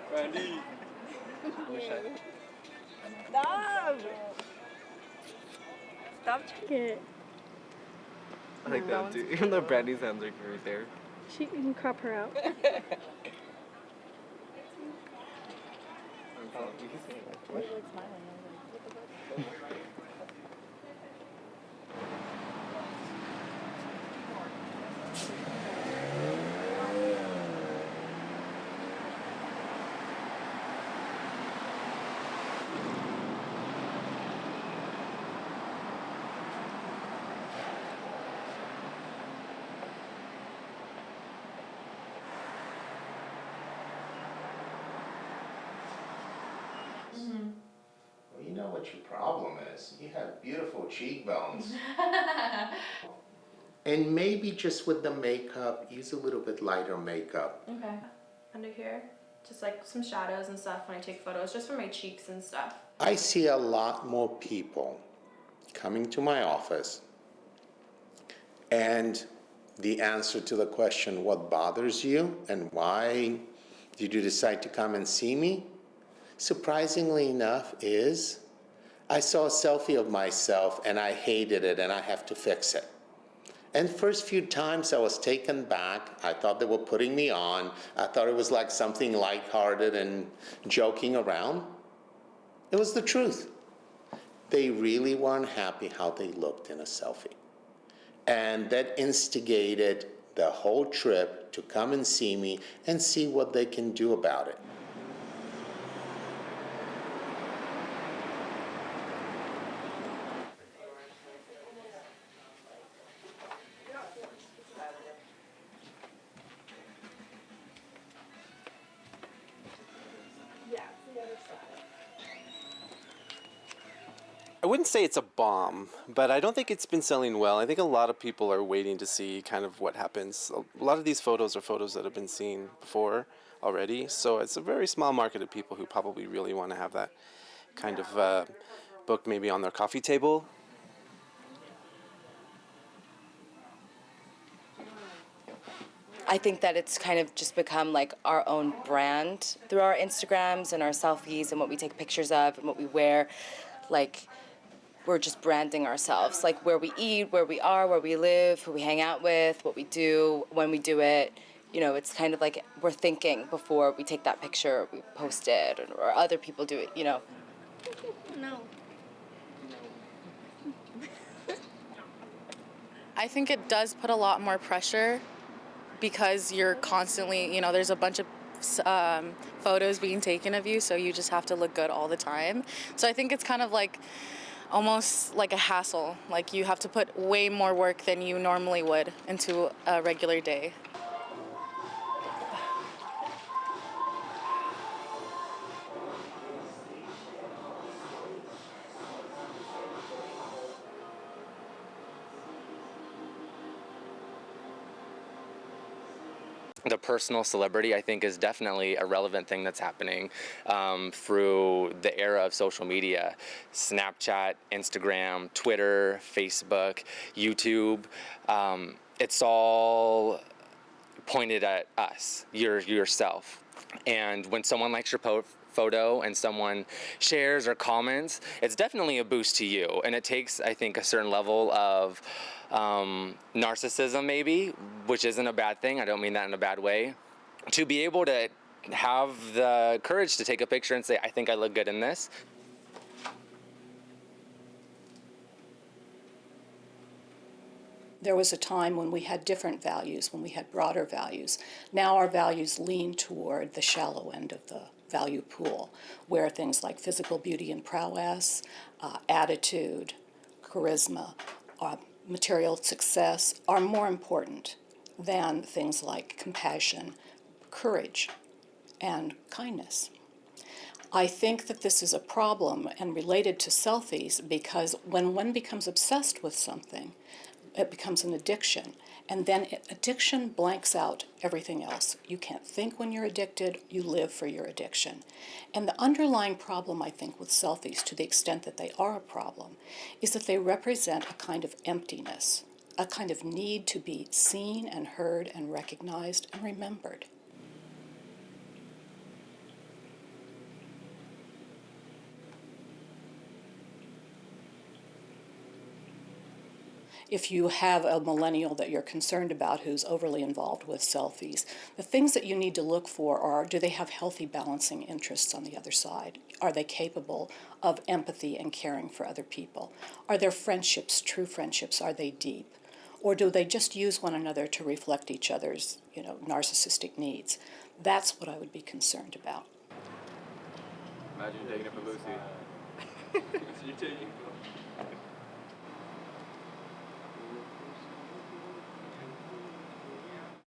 Brandy. Stop! Stop checking it. I like that too. Even though Brandy's hands are right there. You can crop her out. Well, you know what your problem is. You have beautiful cheekbones. And maybe just with the makeup, use a little bit lighter makeup. Okay. Under here, just like some shadows and stuff when I take photos, just for my cheeks and stuff. I see a lot more people coming to my office, and the answer to the question, what bothers you and why did you decide to come and see me? Surprisingly enough is, I saw a selfie of myself and I hated it and I have to fix it. And first few times I was taken back. I thought they were putting me on. I thought it was like something lighthearted and joking around. It was the truth. They really weren't happy how they looked in a selfie. And that instigated the whole trip to come and see me and see what they can do about it. I wouldn't say it's a bomb, but I don't think it's been selling well. I think a lot of people are waiting to see kind of what happens. A lot of these photos are photos that have been seen before already, so it's a very small market of people who probably really want to have that kind of book maybe on their coffee table. I think that it's kind of just become like our own brand through our Instagrams and our selfies and what we take pictures of and what we wear. Like, we're just branding ourselves, like where we eat, where we are, where we live, who we hang out with, what we do, when we do it. You know, it's kind of like we're thinking before we take that picture, we post it, or other people do it, you know. No. I think it does put a lot more pressure because you're constantly, you know, there's a bunch of photos being taken of you, so you just have to look good all the time. So I think it's kind of like almost like a hassle. Like you have to put way more work than you normally would into a regular day. The personal celebrity, I think, is definitely a relevant thing that's happening through the era of social media. Snapchat, Instagram, Twitter, Facebook, YouTube. It's all pointed at us, yourself. And when someone likes your photo and someone shares or comments, it's definitely a boost to you. And it takes, I think, a certain level of narcissism maybe, which isn't a bad thing. I don't mean that in a bad way. To be able to have the courage to take a picture and say, I think I look good in this. There was a time when we had different values, when we had broader values. Now our values lean toward the shallow end of the value pool, where things like physical beauty and prowess, attitude, charisma, material success are more important than things like compassion, courage, and kindness. I think that this is a problem and related to selfies because when one becomes obsessed with something, it becomes an addiction. And then addiction blanks out everything else. You can't think when you're addicted, you live for your addiction. And the underlying problem, I think, with selfies, to the extent that they are a problem, is that they represent a kind of emptiness. a kind of need to be seen and heard and recognized and remembered. If you have a millennial that you're concerned about who's overly involved with selfies, the things that you need to look for are, do they have healthy balancing interests on the other side? Are they capable of empathy and caring for other people? Are their friendships true friendships? Are they deep? Or do they just use one another to reflect each other's, narcissistic needs? That's what I would be concerned about. Imagine taking it for Lucy. You're taking